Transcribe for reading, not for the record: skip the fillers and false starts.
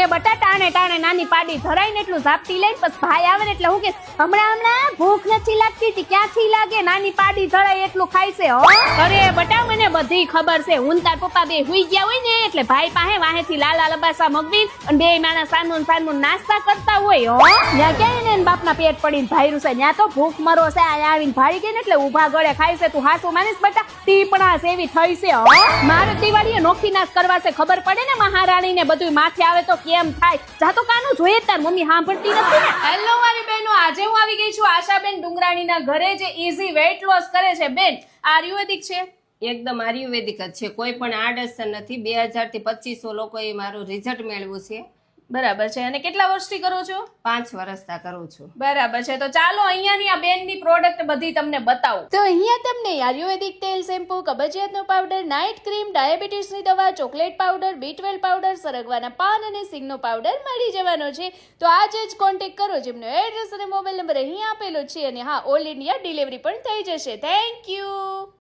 બટા ટાણે નાની પાડી ધરાઈને એટલું ઝાપટી લઈને પછી ભાઈ આવે ને એટલે હું કે હમણાં ભૂખ નથી લાગતી તી ક્યાંથી લાગે નાની પાડી ધરાય એટલું ખાય છે હો અરે બટા મને બધી ખબર છે હું તાર પપ્પા બે હુઈ ગયા હોય ને એટલે ભાઈ પાસે વાહેથી લાલા લબાસા મગવી અને બે માણા સાનમુન નાસ્તા કરતા હોય હો ત્યાં ક્યાંય ને બાપના પેટ પડીને ભાઈ રૂસે ત્યાં તો ભૂખ મરો છે આ આવીને ભાળી ગઈ ને એટલે ઊભા ગળે ખાય છે તું હાસુ માનીશ બટા ટીપણા સેવી થઈ છે હો મારે દિવાળીએ નોખી નાશ કરવા છે ખબર પડે ને મહારાણી ને બધું માથે આવે તો કેમ થાય જા તો કાનું જોઈએ તાર મમ્મી સાંભળતી નથી ને હેલો મારી બહેનો આજે હું આવી ગઈ છું આશાબેન ડુંગરાણીના ઘરે જે ઈઝી વેઇટ લોસ કરે છે બેન આયુર્વેદિક છે એકદમ આયુર્વેદિક જ છે કોઈ પણ આડઅસર નથી 2000 થી 2500 લોકોએ મારું રિઝલ્ટ મેળવ્યું છે બરાબર છે અને કેટલા વર્ષથી કરો છો 5 વર્ષથી કરું છું બરાબર છે તો ચાલો અહીંયાની આ બેનની પ્રોડક્ટ બધી તમને બતાવું તો અહીંયા તમને આયુર્વેદિક તેલ શેમ્પુ કબજિયાતનો પાવડર નાઇટ ક્રીમ ડાયાબિટીસની દવા ચોકલેટ પાવડર B12 પાવડર સરગવાના પાન અને સિંગનો પાવડર મળી જવાનો છે તો આજે જ કોન્ટેક્ટ કરો જેમનો એડ્રેસ અને મોબાઈલ નંબર અહીં આપેલો છે અને હા ઓલ ઇન્ડિયા ડિલિવરી પણ થઈ જશે થેન્ક યુ